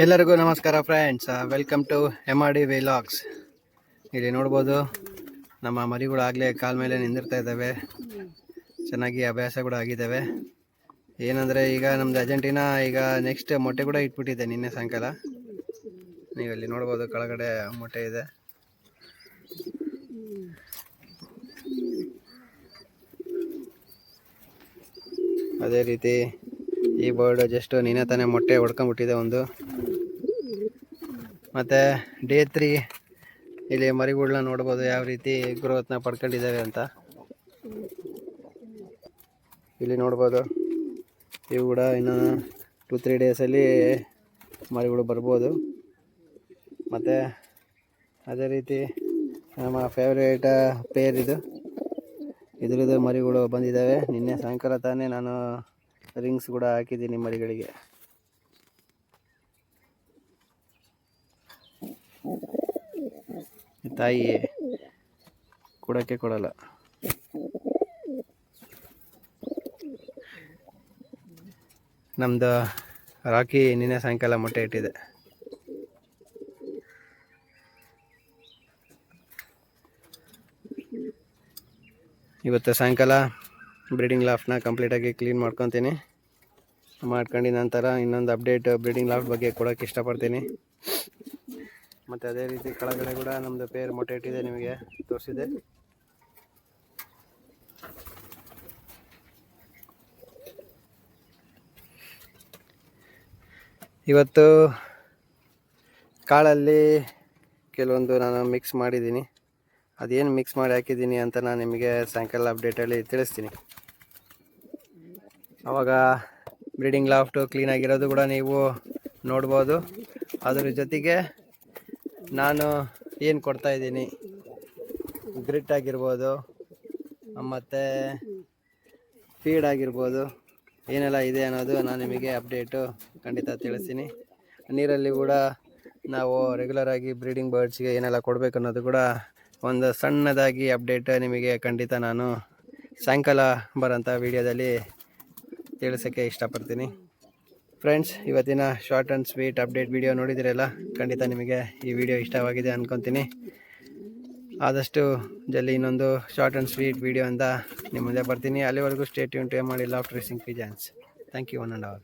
ಎಲ್ಲರಿಗೂ ನಮಸ್ಕಾರ friends, welcome to MRD vlogs. ಇಲ್ಲಿ ನೋಡ್ಬೋದು ನಮ್ಮ ಮರಿಗಳು ಆಗಲೇ ಕಾಲ ಮೇಲೆ ನಿಂದಿರ್ತಾ ಇದ್ದಾವೆ. ಚೆನ್ನಾಗಿ ಅಭ್ಯಾಸ ಕೂಡ ಆಗಿದ್ದಾವೆ. ಏನಂದರೆ ಈಗ ನಮ್ಮದು ಅರ್ಜೆಂಟೀನಾ ಈಗ ನೆಕ್ಸ್ಟ್ ಮೊಟ್ಟೆ ಕೂಡ ಇಟ್ಬಿಟ್ಟಿದೆ ನಿನ್ನೆ ಸಾಯಂಕಾಲ. ನೀವು ಇಲ್ಲಿ ನೋಡ್ಬೋದು ಕೆಳಗಡೆ ಮೊಟ್ಟೆ ಇದೆ. ಅದೇ ರೀತಿ ಈ ಬರ್ಡ್ ಜಸ್ಟ್ ನಿನ್ನೆ ತಾನೇ ಮೊಟ್ಟೆ ಹೊಡ್ಕೊಂಡ್ಬಿಟ್ಟಿದೆ ಒಂದು. ಮತ್ತು ಡೇ 3 ಇಲ್ಲಿ ಮರಿಗಳನ್ನ ನೋಡ್ಬೋದು ಯಾವ ರೀತಿ ಗ್ರೋತ್ನ ಪಡ್ಕೊಂಡಿದ್ದಾವೆ ಅಂತ. ಇಲ್ಲಿ ನೋಡ್ಬೋದು ಇವು ಕೂಡ ಇನ್ನು 2-3 ಡೇಸಲ್ಲಿ ಮರಿಗಳು ಬರ್ಬೋದು. ಮತ್ತು ಅದೇ ರೀತಿ ನಮ್ಮ ಫೇವ್ರೇಟ್ ಪೇರ್ ಇದ್ರದ್ದು ಮರಿಗಳು ಬಂದಿದ್ದಾವೆ. ನಿನ್ನೆ ಸಾಯಂಕಾಲ ತಾನೇ ನಾನು ರಿಂಗ್ಸ್ ಕೂಡ ಹಾಕಿದ್ದೀನಿ ಮರಿಗಳಿಗೆ. ತಾಯಿ ಕೊಡೋಕ್ಕೆ ಕೊಡಲ್ಲ. ನಮ್ಮದು ರಾಕಿ ನಿನ್ನೆ ಸಾಯಂಕಾಲ ಮೊಟ್ಟೆ ಇಟ್ಟಿದೆ. ಇವತ್ತು ಸಾಯಂಕಾಲ ಬ್ರೀಡಿಂಗ್ ಲಾಫ್ಟ್ನ ಕಂಪ್ಲೀಟಾಗಿ ಕ್ಲೀನ್ ಮಾಡ್ಕೊತೀನಿ. ಮಾಡ್ಕೊಂಡಿದ ನಂತರ ಇನ್ನೊಂದು ಅಪ್ಡೇಟ್ ಬ್ರೀಡಿಂಗ್ ಲಾಫ್ಟ್ ಬಗ್ಗೆ ಕೊಡೋಕ್ಕೆ ಇಷ್ಟಪಡ್ತೀನಿ. ಮತ್ತು ಅದೇ ರೀತಿ ಕೆಳಗಡೆ ಕೂಡ ನಮ್ಮದು ಪೇರ್ ಮೊಟ್ಟೆ ಇಟ್ಟಿದೆ, ನಿಮಗೆ ತೋರಿಸಿದೆ. ಇವತ್ತು ಕಾಳಲ್ಲಿ ಕೆಲವೊಂದು ನಾನು ಮಿಕ್ಸ್ ಮಾಡಿದ್ದೀನಿ. ಅದೇನು ಮಿಕ್ಸ್ ಮಾಡಿ ಹಾಕಿದ್ದೀನಿ ಅಂತ ನಾನು ನಿಮಗೆ ಸಾಯಂಕಾಲ ಅಪ್ಡೇಟಲ್ಲಿ ತಿಳಿಸ್ತೀನಿ. ಆವಾಗ ಬ್ರೀಡಿಂಗ್ ಲಾಫ್ಟು ಕ್ಲೀನಾಗಿರೋದು ಕೂಡ ನೀವು ನೋಡ್ಬೋದು. ಅದರ ಜೊತೆಗೆ ನಾನು ಏನು ಕೊಡ್ತಾಯಿದ್ದೀನಿ, ಗ್ರಿಟ್ ಆಗಿರ್ಬೋದು, ಮತ್ತು ಫೀಡ್ ಆಗಿರ್ಬೋದು, ಏನೆಲ್ಲ ಇದೆ ಅನ್ನೋದು ನಾನು ನಿಮಗೆ ಅಪ್ಡೇಟು ಖಂಡಿತ ತಿಳಿಸ್ತೀನಿ. ನೀರಲ್ಲಿ ಕೂಡ ನಾವು ರೆಗ್ಯುಲರಾಗಿ ಬ್ರೀಡಿಂಗ್ ಬರ್ಡ್ಸ್ಗೆ ಏನೆಲ್ಲ ಕೊಡಬೇಕು ಅನ್ನೋದು ಕೂಡ ಒಂದು ಸಣ್ಣದಾಗಿ ಅಪ್ಡೇಟ್ ನಿಮಗೆ ಖಂಡಿತ ನಾನು ಸಾಯಂಕಾಲ ಬರೋಂಥ ವಿಡಿಯೋದಲ್ಲಿ ತಿಳಿಸೋಕ್ಕೆ ಇಷ್ಟಪಡ್ತೀನಿ. ಫ್ರೆಂಡ್ಸ್, ಇವತ್ತಿನ short and sweet update video ನೋಡಿದಿರಲ್ಲ, ಖಂಡಿತ ನಿಮಗೆ ಈ ವಿಡಿಯೋ ಇಷ್ಟವಾಗಿದೆ ಅಂದ್ಕೊತೀನಿ. ಆದಷ್ಟು ಜಲ್ದಿ ಇನ್ನೊಂದು ಶಾರ್ಟ್ ಆ್ಯಂಡ್ ಸ್ವೀಟ್ ವಿಡಿಯೋ ಅಂತ ನಿಮ್ಮ ಮುಂದೆ ಬರ್ತೀನಿ. ಅಲ್ಲಿವರೆಗೂ stay tune to MRD loft racing pigeons. Thank you one and all.